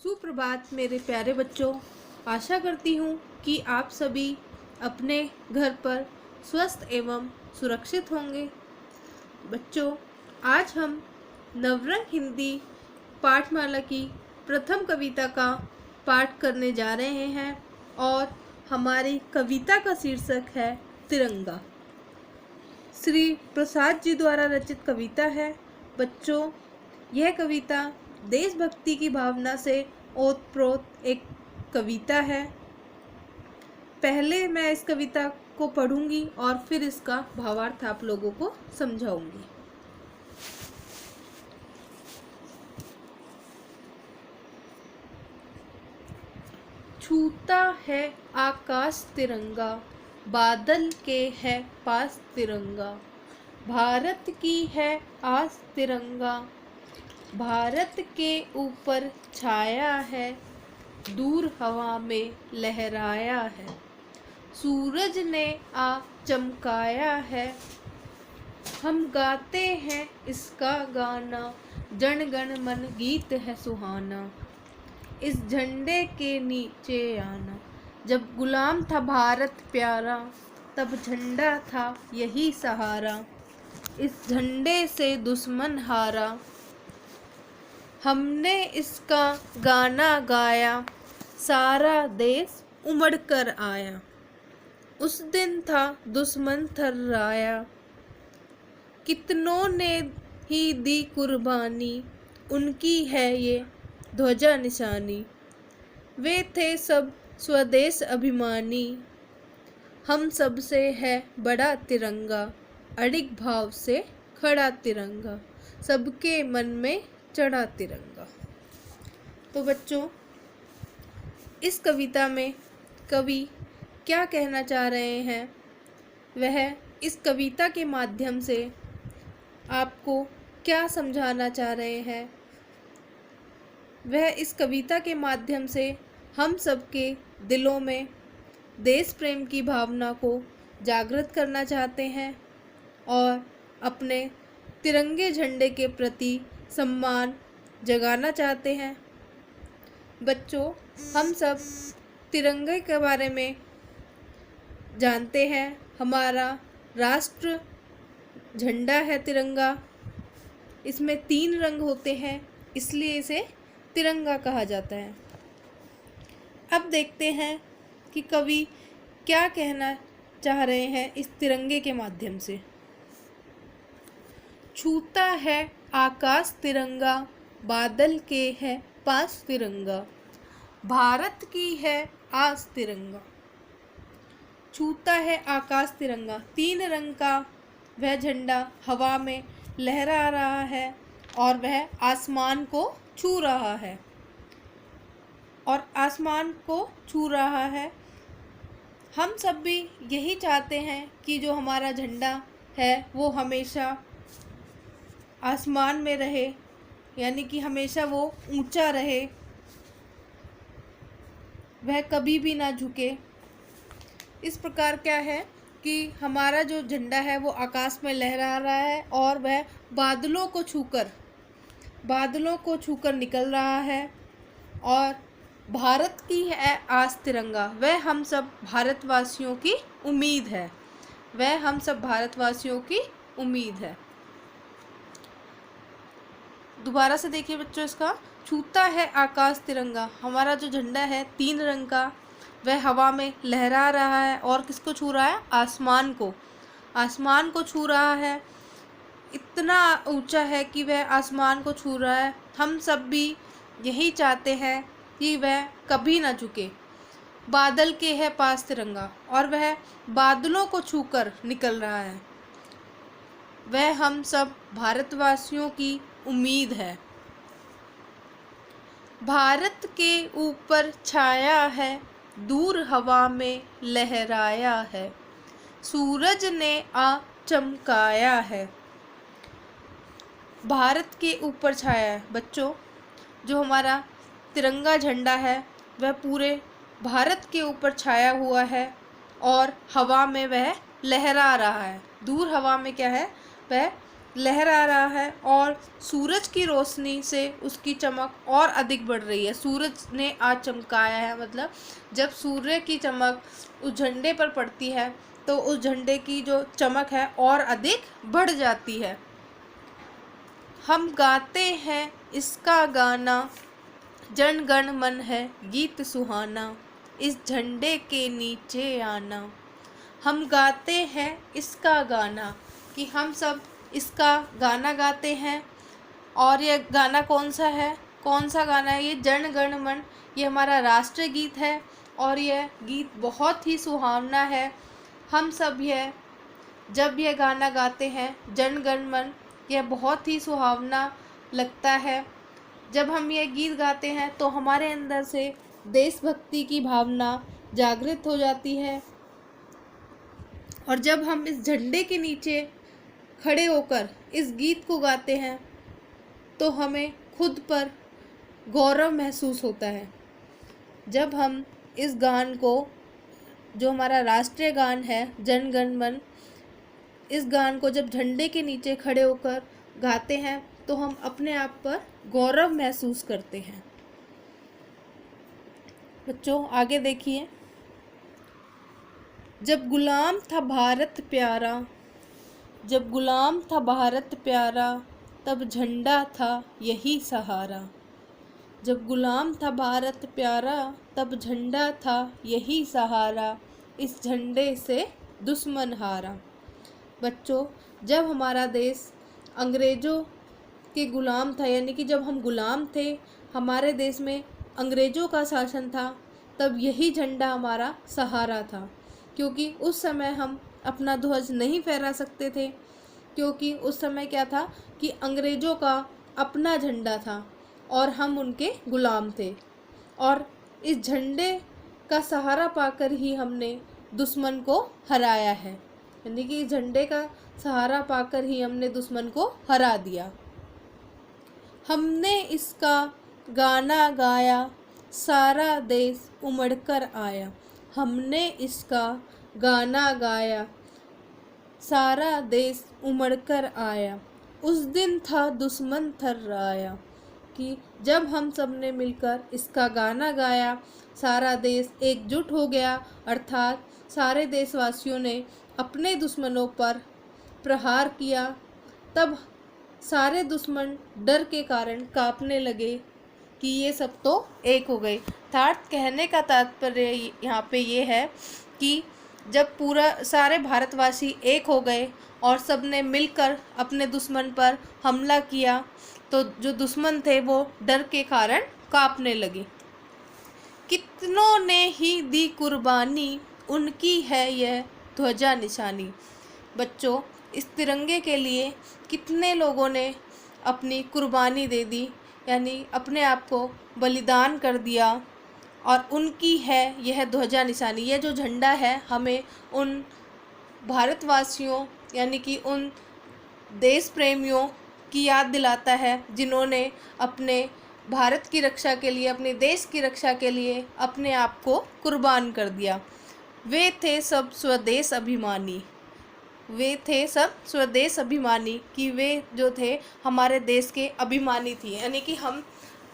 सुप्रभात मेरे प्यारे बच्चों। आशा करती हूँ कि आप सभी अपने घर पर स्वस्थ एवं सुरक्षित होंगे। बच्चों, आज हम नवरंग हिंदी पाठमाला की प्रथम कविता का पाठ करने जा रहे हैं और हमारी कविता का शीर्षक है तिरंगा। श्री प्रसाद जी द्वारा रचित कविता है। बच्चों, यह कविता देशभक्ति की भावना से ओतप्रोत एक कविता है। पहले मैं इस कविता को पढ़ूंगी और फिर इसका भावार्थ आप लोगों को समझाऊंगी। छूता है आकाश तिरंगा, बादल के है पास तिरंगा, भारत की है आस तिरंगा, भारत के ऊपर छाया है, दूर हवा में लहराया है, सूरज ने आ चमकाया है, हम गाते हैं इसका गाना, जन गण मन गीत है सुहाना, इस झंडे के नीचे आना। जब गुलाम था भारत प्यारा, तब झंडा था यही सहारा, इस झंडे से दुश्मन हारा, हमने इसका गाना गाया, सारा देश उमड़ कर आया, उस दिन था दुश्मन थर्राया, कितनों ने ही दी कुर्बानी, उनकी है ये ध्वजा निशानी, वे थे सब स्वदेश अभिमानी, हम सब से है बड़ा तिरंगा, अडिग भाव से खड़ा तिरंगा, सबके मन में चढ़ा तिरंगा। तो बच्चों, इस कविता में कवि क्या कहना चाह रहे हैं, वह इस कविता के माध्यम से आपको क्या समझाना चाह रहे हैं, वह इस कविता के माध्यम से हम सबके दिलों में देश प्रेम की भावना को जागृत करना चाहते हैं और अपने तिरंगे झंडे के प्रति सम्मान जगाना चाहते हैं। बच्चों, हम सब तिरंगे के बारे में जानते हैं। हमारा राष्ट्र झंडा है तिरंगा। इसमें 3 रंग होते हैं, इसलिए इसे तिरंगा कहा जाता है। अब देखते हैं कि कवि क्या कहना चाह रहे हैं इस तिरंगे के माध्यम से। छूता है आकाश तिरंगा, बादल के है पास तिरंगा, भारत की है आस तिरंगा। छूता है आकाश तिरंगा, 3 रंग का वह झंडा हवा में लहरा रहा है और वह आसमान को छू रहा है हम सब भी यही चाहते हैं कि जो हमारा झंडा है वो हमेशा आसमान में रहे, यानी कि हमेशा वो ऊंचा रहे, वह कभी भी ना झुके। इस प्रकार क्या है कि हमारा जो झंडा है वो आकाश में लहरा रहा है और वह बादलों को छूकर निकल रहा है और भारत की है आस तिरंगा। वह हम सब भारतवासियों की उम्मीद है। दोबारा से देखिए बच्चों, इसका छूता है आकाश तिरंगा, हमारा जो झंडा है 3 रंग का वह हवा में लहरा रहा है और किसको छू रहा है? आसमान को छू रहा है। इतना ऊंचा है कि वह आसमान को छू रहा है। हम सब भी यही चाहते हैं कि वह कभी ना झुके। बादल के है पास तिरंगा और वह बादलों को छूकर निकल रहा है। वह हम सब भारतवासियों की उम्मीद है। भारत के ऊपर छाया है, दूर हवा में लहराया है, सूरज ने आ चमकाया है। भारत के ऊपर छाया है। बच्चों, जो हमारा तिरंगा झंडा है वह पूरे भारत के ऊपर छाया हुआ है और हवा में वह लहरा रहा है। दूर हवा में क्या है? वह लहरा रहा है और सूरज की रोशनी से उसकी चमक और अधिक बढ़ रही है। सूरज ने आज चमकाया है, मतलब जब सूर्य की चमक उस झंडे पर पड़ती है तो उस झंडे की जो चमक है और अधिक बढ़ जाती है। हम गाते हैं इसका गाना, जन गण मन है गीत सुहाना, इस झंडे के नीचे आना। हम गाते हैं इसका गाना, कि हम सब इसका गाना गाते हैं। और यह गाना कौन सा है, कौन सा गाना है? ये जन गण मन, ये हमारा राष्ट्रीय गीत है और यह गीत बहुत ही सुहावना है। हम सब जब यह गाना गाते हैं जन गण मन, यह बहुत ही सुहावना लगता है। जब हम ये गीत गाते हैं तो हमारे अंदर से देशभक्ति की भावना जागृत हो जाती है। और जब हम इस झंडे के नीचे खड़े होकर इस गीत को गाते हैं तो हमें खुद पर गौरव महसूस होता है। जब हम इस गान को, जो हमारा राष्ट्रीय गान है जन गण मन, इस गान को जब झंडे के नीचे खड़े होकर गाते हैं तो हम अपने आप पर गौरव महसूस करते हैं। बच्चों आगे देखिए। जब गुलाम था भारत प्यारा, जब गुलाम था भारत प्यारा, तब झंडा था यही सहारा। जब गुलाम था भारत प्यारा, तब झंडा था यही सहारा, इस झंडे से दुश्मन हारा। बच्चों, जब हमारा देश अंग्रेज़ों के गुलाम था, यानी कि जब हम गुलाम थे, हमारे देश में अंग्रेज़ों का शासन था, तब यही झंडा हमारा सहारा था। क्योंकि उस समय हम अपना ध्वज नहीं फहरा सकते थे, क्योंकि उस समय क्या था कि अंग्रेज़ों का अपना झंडा था और हम उनके गुलाम थे। और इस झंडे का सहारा पाकर ही हमने दुश्मन को हराया है, यानी कि इस झंडे का सहारा पाकर ही हमने दुश्मन को हरा दिया। हमने इसका गाना गाया, सारा देश उमड़कर आया। हमने इसका गाना गाया, सारा देश उमड़कर आया, उस दिन था दुश्मन थर्राया। कि जब हम सब ने मिलकर इसका गाना गाया, सारा देश एकजुट हो गया, अर्थात सारे देशवासियों ने अपने दुश्मनों पर प्रहार किया। तब सारे दुश्मन डर के कारण कांपने लगे कि ये सब तो एक हो गए। अर्थात कहने का तात्पर्य यहाँ पे ये है कि जब पूरा सारे भारतवासी एक हो गए और सब ने मिलकर अपने दुश्मन पर हमला किया, तो जो दुश्मन थे वो डर के कारण कांपने लगे। कितनों ने ही दी कुर्बानी, उनकी है यह ध्वजा निशानी। बच्चों, इस तिरंगे के लिए कितने लोगों ने अपनी कुर्बानी दे दी, यानी अपने आप को बलिदान कर दिया, और उनकी है यह ध्वजा निशानी। यह जो झंडा है हमें उन भारतवासियों, यानी कि उन देश प्रेमियों की याद दिलाता है जिन्होंने अपने भारत की रक्षा के लिए, अपने देश की रक्षा के लिए अपने आप को कुर्बान कर दिया। वे थे सब स्वदेश अभिमानी, वे थे सब स्वदेश अभिमानी, कि वे जो थे हमारे देश के अभिमानी थी। यानी कि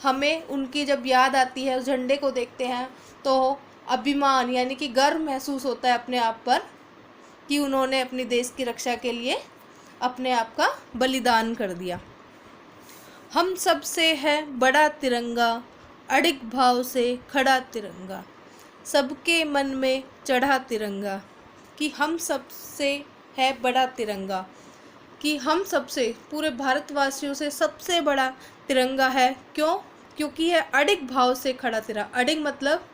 हमें उनकी जब याद आती है, उस झंडे को देखते हैं तो अभिमान यानी कि गर्व महसूस होता है अपने आप पर कि उन्होंने अपने देश की रक्षा के लिए अपने आप का बलिदान कर दिया। हम सब से है बड़ा तिरंगा, अडिग भाव से खड़ा तिरंगा, सबके मन में चढ़ा तिरंगा। कि हम सब से है बड़ा तिरंगा, कि हम सबसे, पूरे भारतवासियों से सबसे बड़ा तिरंगा है। क्यों? क्योंकि यह अडिग भाव से खड़ा तिरंगा। अडिग मतलब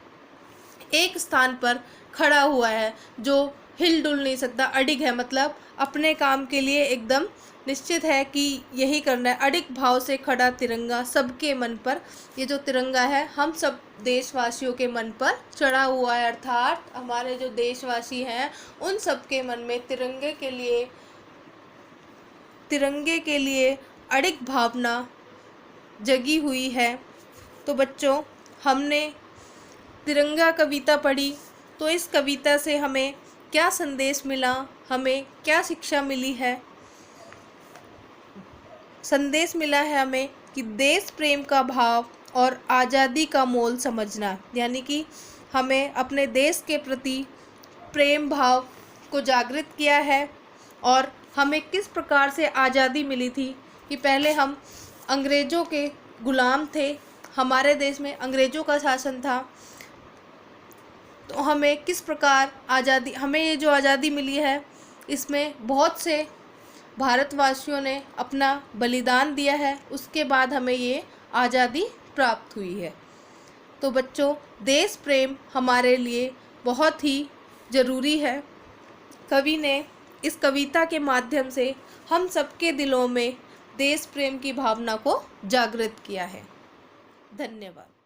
एक स्थान पर खड़ा हुआ है, जो हिल डुल नहीं सकता। अडिग है मतलब अपने काम के लिए एकदम निश्चित है कि यही करना है। अडिग भाव से खड़ा तिरंगा सबके मन पर, ये जो तिरंगा है हम सब देशवासियों के मन पर चढ़ा हुआ है। अर्थात हमारे जो देशवासी हैं उन सब के मन में तिरंगे के लिए अडिग भावना जगी हुई है। तो बच्चों, हमने तिरंगा कविता पढ़ी, तो इस कविता से हमें क्या संदेश मिला, हमें क्या शिक्षा मिली है? संदेश मिला है हमें कि देश प्रेम का भाव और आज़ादी का मोल समझना, यानी कि हमें अपने देश के प्रति प्रेम भाव को जागृत किया है और हमें किस प्रकार से आज़ादी मिली थी कि पहले हम अंग्रेज़ों के गुलाम थे, हमारे देश में अंग्रेज़ों का शासन था। तो हमें किस प्रकार आज़ादी, हमें ये जो आज़ादी मिली है इसमें बहुत से भारतवासियों ने अपना बलिदान दिया है, उसके बाद हमें ये आज़ादी प्राप्त हुई है। तो बच्चों, देश प्रेम हमारे लिए बहुत ही ज़रूरी है। कवि ने इस कविता के माध्यम से हम सबके दिलों में देश प्रेम की भावना को जागृत किया है। धन्यवाद।